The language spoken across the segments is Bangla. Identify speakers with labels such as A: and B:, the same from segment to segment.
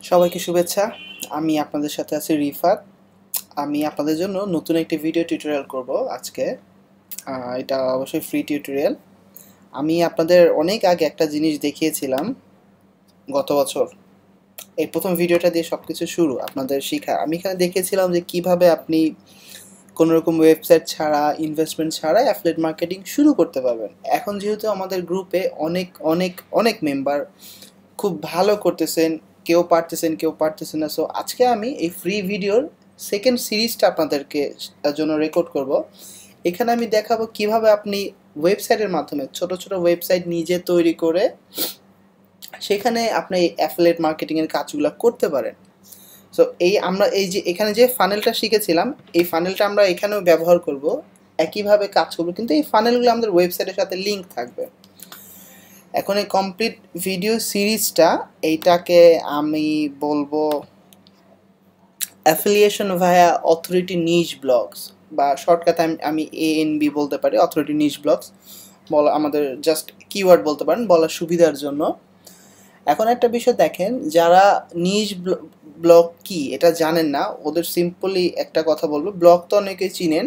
A: সবাইকে শুভেচ্ছা। আমি আপনাদের সাথে আছি রিফাত। আমি আপনাদের জন্য নতুন একটি ভিডিও টিউটোরিয়াল করব আজকে। এটা অবশ্যই ফ্রি টিউটোরিয়াল। আমি আপনাদের অনেক আগে একটা জিনিস দেখিয়েছিলাম গত বছর। এই প্রথম ভিডিওটা দিয়ে সব কিছু শুরু আপনাদের শেখা। আমি এখানে দেখিয়েছিলাম যে কিভাবে আপনি কোনো রকম ওয়েবসাইট ছাড়া, ইনভেস্টমেন্ট ছাড়া অ্যাফিলিয়েট মার্কেটিং শুরু করতে পারবেন। এখন যেহেতু আমাদের গ্রুপে অনেক অনেক অনেক মেম্বার খুব ভালো করতেছেন, কেউ পারতেছেন না। সো আজকে আমি এই ফ্রি ভিডিওর সেকেন্ড সিরিজটা আপনাদেরকে জন্য রেকর্ড করব। এখানে আমি দেখাবো কিভাবে আপনি ওয়েবসাইটের মাধ্যমে ছোট ছোট ওয়েবসাইট নিজে তৈরি করে সেখানে আপনি এই অ্যাফিলিয়েট মার্কেটিংয়ের কাজগুলো করতে পারেন। সো আমরা এই যে এখানে যে ফানেলটা শিখেছিলাম, এই ফানেলটা আমরা এখানেও ব্যবহার করব, একইভাবে কাজ করবো, কিন্তু এই ফানেলগুলো আমাদের ওয়েবসাইটের সাথে লিঙ্ক থাকবে। এখন এই কমপ্লিট ভিডিও সিরিজটা এইটাকে আমি বলবো অ্যাফিলিয়েশন ভায়া অথরিটি নিশ ব্লগস, বা শর্টকাটে আমি ANB বলতে পারি, অথরিটি নিশ ব্লগস বলা, আমাদের জাস্ট কিওয়ার্ড বলতে পারেন বলার সুবিধার জন্য। এখন একটা বিষয় দেখেন, যারা নিশ ব্লগ কি এটা জানেন না, ওদের সিম্পলি একটা কথা বলবো, ব্লগ তো অনেকেই চিনেন,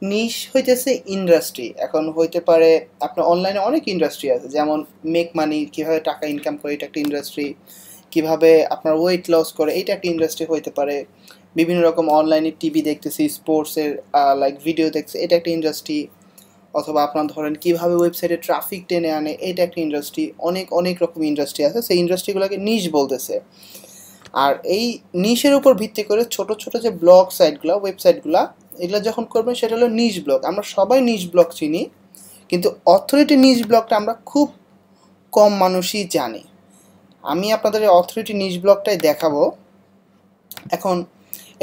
A: নিশ হইতেছে ইন্ডাস্ট্রি। এখন হইতে পারে আপনার অনলাইনে অনেক ইন্ডাস্ট্রি আছে, যেমন মেক মানি, কীভাবে টাকা ইনকাম করে, এটা একটা ইন্ডাস্ট্রি। কীভাবে আপনার ওয়েট লস করে, এটা একটা ইন্ডাস্ট্রি হইতে পারে। বিভিন্ন রকম অনলাইনে টিভি দেখতেছি, স্পোর্টসের লাইক ভিডিও দেখছে, এটা একটা ইন্ডাস্ট্রি। অথবা আপনার ধরেন কীভাবে ওয়েবসাইটে ট্রাফিক টেনে আনে, এটা একটা ইন্ডাস্ট্রি। অনেক অনেক রকম ইন্ডাস্ট্রি আছে, সেই ইন্ডাস্ট্রিগুলোকে নিশ বলতেছে। আর এই নিশের উপর ভিত্তি করে ছোট ছোট যে ব্লগ সাইটগুলো, ওয়েবসাইটগুলো, এগুলো যখন করবেন সেটা হলো নিশ ব্লগ। আমরা সবাই নিশ ব্লগ চিনি, কিন্তু অথরিটি নিশ ব্লগটা আমরা খুব কম মানুষই জানি। আমি আপনাদের এই অথরিটি নিশ ব্লগটাই দেখাবো। এখন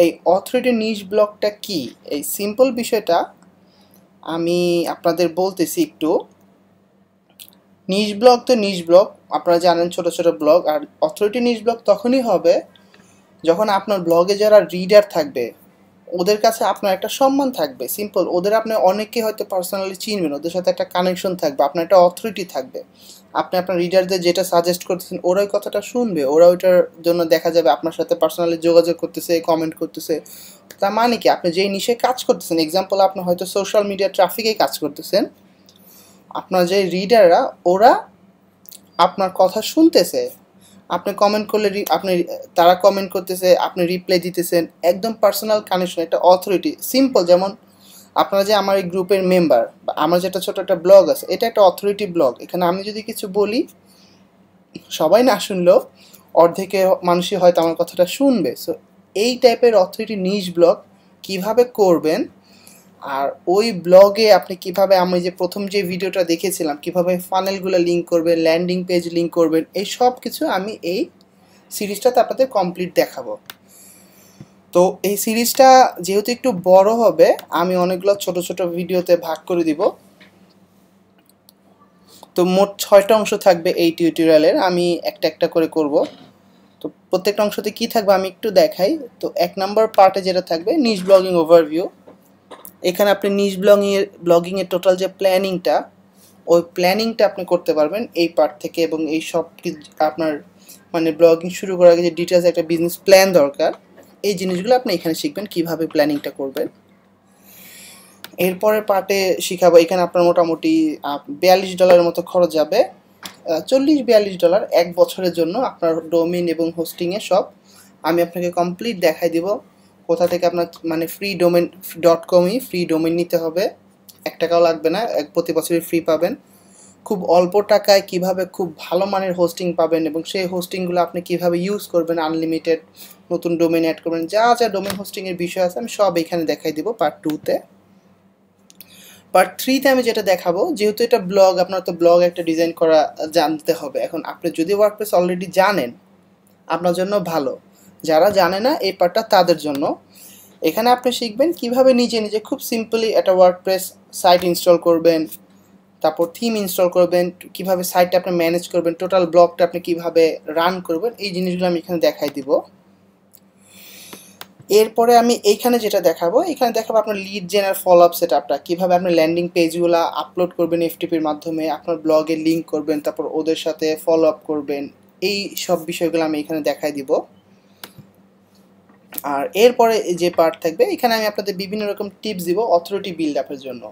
A: এই অথরিটি নিশ ব্লগটা কি, এই সিম্পল বিষয়টা আমি আপনাদের বলতেছি একটু। নিশ ব্লগ তো নিশ ব্লগ, আপনারা জানেন, ছোট ছোট ব্লগ। আর অথরিটি নিশ ব্লগ তখনই হবে যখন আপনার ব্লগে যারা রিডার থাকবে ওদের কাছে আপনার একটা সম্মান থাকবে। সিম্পল, ওদের আপনি অনেককে হয়তো পার্সোনালি চিনবেন, ওদের সাথে একটা কানেকশন থাকবে, আপনার একটা অথরিটি থাকবে। আপনি আপনার রিডারদের যেটা সাজেস্ট করতেছেন ওরা ওই কথাটা শুনবে, ওরা ওইটার জন্য দেখা যাবে আপনার সাথে পার্সোনালি যোগাযোগ করতেছে, কমেন্ট করতেছে। তার মানে কি, আপনি যেই নিশে কাজ করতেছেন, এক্সাম্পল আপনি হয়তো সোশ্যাল মিডিয়া ট্রাফিকেই কাজ করতেছেন, আপনার যে রিডাররা ওরা আপনার কথা শুনতেছে। আপনি কমেন্ট করলে আপনি, তারা কমেন্ট করতেছে, আপনি রিপ্লাই দিতেছেন, একদম পার্সোনাল কানেকশন, একটা অথরিটি। সিম্পল, যেমন আপনারা যে আমার এই গ্রুপের মেম্বার, বা আমার যেটা ছোটো একটা ব্লগ আছে, এটা একটা অথরিটি ব্লগ। এখানে আমি যদি কিছু বলি, সবাই না শুনলেও অর্ধেকে মানুষই হয়তো আমার কথাটা শুনবে। সো এই টাইপের অথরিটি নিশ ব্লগ কিভাবে করবেন, আর ওই ব্লগে আপনি কিভাবে, আমি যে প্রথম যে ভিডিওটা দেখেছিলাম কিভাবে ফানেলগুলো লিঙ্ক করবেন, ল্যান্ডিং পেজ লিঙ্ক করবেন, এই সব কিছু আমি এই সিরিজটাতে আপনাদের কমপ্লিট দেখাবো। তো এই সিরিজটা যেহেতু একটু বড় হবে, আমি অনেকগুলো ছোট ছোট ভিডিওতে ভাগ করে দিব। তো মোট 6টা অংশ থাকবে এই টিউটোরিয়ালের, আমি একটা একটা করে করব। তো প্রত্যেকটা অংশতে কী থাকবে আমি একটু দেখাই। তো 1 নম্বর পার্টে যেটা থাকবে, নিশ ব্লগিং ওভারভিউ। এখানে আপনি নিশ ব্লগিংয়ের টোটাল যে প্ল্যানিংটা, ওই প্ল্যানিংটা আপনি করতে পারবেন এই পার্ট থেকে। এবং এই সব আপনার মানে ব্লগিং শুরু করার আগে যে ডিটেলস একটা বিজনেস প্ল্যান দরকার, এই জিনিসগুলো আপনি এখানে শিখবেন কীভাবে প্ল্যানিংটা করবেন। এরপরের পার্টে শিখাবো, এখানে আপনার মোটামুটি $42 মতো খরচ যাবে, $40-42 1 বছরের জন্য আপনার ডোমেইন এবং হোস্টিংয়ে সব আমি আপনাকে কমপ্লিট দেখাই দিব। কোথা থেকে আপনার মানে ফ্রি ডোমেইন .comই ফ্রি ডোমেইন নিতে হবে, 1 টাকাও লাগবে না, প্রতি বছরই ফ্রি পাবেন। খুব অল্প টাকায় কিভাবে খুব ভালো মানের হোস্টিং পাবেন, এবং সেই হোস্টিংগুলো আপনি কিভাবে ইউজ করবেন, আনলিমিটেড নতুন ডোমেইন অ্যাড করবেন, যা যা ডোমেইন হোস্টিংয়ের বিষয় আছে আমি সব এখানে দেখাই দিব পার্ট 2-তে। পার্ট 3-তে আমি যেটা দেখাবো, যেহেতু এটা ব্লগ, আপনার তো ব্লগ একটা ডিজাইন করা জানতে হবে। এখন আপনি যদি ওয়ার্ডপ্রেস অলরেডি জানেন আপনার জন্য ভালো, যারা জানে না এই পার্টটা তাদের জন্য। এখানে আপনি শিখবেন কিভাবে নিজে নিজে খুব সিম্পলি একটা ওয়ার্ডপ্রেস সাইট ইনস্টল করবেন, তারপর থিম ইনস্টল করবেন, কিভাবে সাইটটা আপনি ম্যানেজ করবেন, টোটাল ব্লগটা আপনি কিভাবে রান করবেন, এই জিনিসগুলো আমি এখানে দেখাই দিব। এরপরে আমি এইখানে যেটা দেখাবো, এখানে দেখাবো আপনার লিড জেনার ফলো আপ সেটআপটা, কীভাবে আপনি ল্যান্ডিং পেজগুলো আপলোড করবেন এফটিপির মাধ্যমে, আপনার ব্লগে লিঙ্ক করবেন, তারপর ওদের সাথে ফলো আপ করবেন, এই সব বিষয়গুলো আমি এখানে দেখাই দিব। আর এরপরে যে পার্ট থাকবে এখানে আমি আপনাদের বিভিন্ন রকম টিপস দিব অথরিটি বিল্ড আপের জন্য।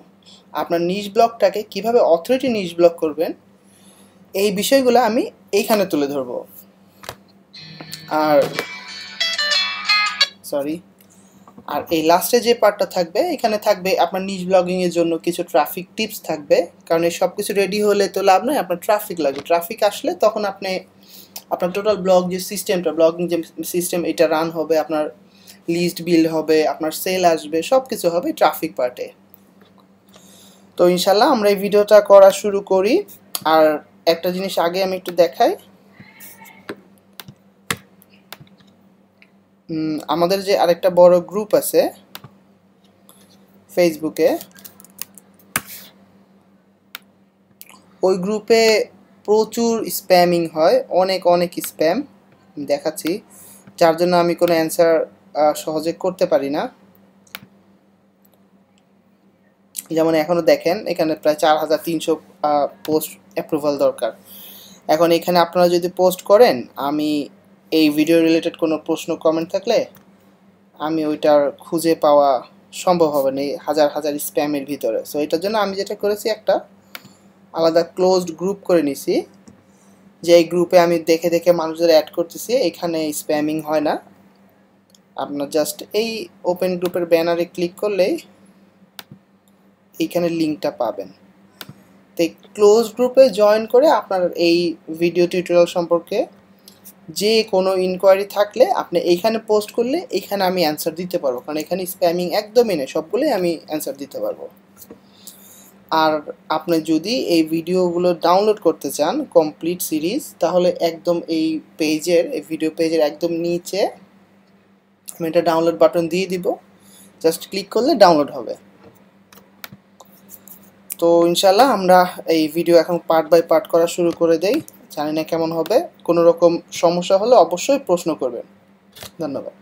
A: আপনার নিশ ব্লগটাকে কিভাবে অথরিটি নিশ ব্লগ করবেন এই বিষয়গুলো আমি এইখানে তুলে ধরবো। আর এই লাস্টে যে পার্টটা থাকবে এখানে থাকবে আপনার নিশ ব্লগিংয়ের জন্য কিছু ট্রাফিক টিপস থাকবে, কারণ এই সব কিছু রেডি হলে তো লাভ নয়, আপনার ট্রাফিক লাগবে। ট্রাফিক আসলে তখন আপনি আপনার টোটাল ব্লগ যে সিস্টেমটা, ব্লগিং যে সিস্টেম এটা রান হবে, আপনার লিস্ট বিল্ড হবে, আপনার সেল আসবে, সব কিছু হবে ট্রাফিক পার্টে। তো ইনশাল্লাহ আমরা এই ভিডিওটা করা শুরু করি। আর একটা জিনিস আগে আমি একটু দেখাই, আমাদের যে আরেকটা বড় গ্রুপ আছে ফেসবুকে, ওই গ্রুপে প্রচুর স্প্যামিং হয়, অনেক স্প্যাম দেখাচ্ছি, যার জন্য আমি কোনো অ্যান্সার সহজে করতে পারি না। যেমন এখনও দেখেন এখানে প্রায় 4300 পোস্ট অ্যাপ্রুভাল দরকার। এখন এখানে আপনারা যদি পোস্ট করেন, আমি এই ভিডিও রিলেটেড কোনো প্রশ্ন কমেন্ট থাকলে আমি ওইটার খুঁজে পাওয়া সম্ভব হবে না এই হাজার স্প্যামের ভিতরে। সো এটার জন্য আমি যেটা করেছি, একটা আলাদা ক্লোজড গ্রুপ করে নিছি, যে এই গ্রুপে আমি দেখে মানুষদের অ্যাড করতেছি, এখানে স্প্যামিং হয় না। আপনার জাস্ট এই ওপেন গ্রুপের ব্যানারে ক্লিক করলেই এইখানে লিঙ্কটা পাবেন। তো এই ক্লোজ গ্রুপে জয়েন করে আপনার এই ভিডিও টিউটোরিয়াল সম্পর্কে যে কোনো ইনকোয়ারি থাকলে আপনি এইখানে পোস্ট করলে এইখানে আমি অ্যান্সার দিতে পারবো, কারণ এখানে স্প্যামিং একদমই নেই, সবগুলোই আমি অ্যান্সার দিতে পারবো। আর আপনি যদি এই ভিডিওগুলো ডাউনলোড করতে চান কমপ্লিট সিরিজ, তাহলে একদম এই পেজের, এই ভিডিও পেজের একদম নিচে আমি এটা ডাউনলোড বাটন দিয়ে দিব, জাস্ট ক্লিক করলে ডাউনলোড হবে। তো ইনশাল্লাহ আমরা এই ভিডিও এখন পার্ট বাই পার্ট করা শুরু করে দেই, জানি না কেমন হবে। কোনো রকম সমস্যা হলে অবশ্যই প্রশ্ন করবেন। ধন্যবাদ।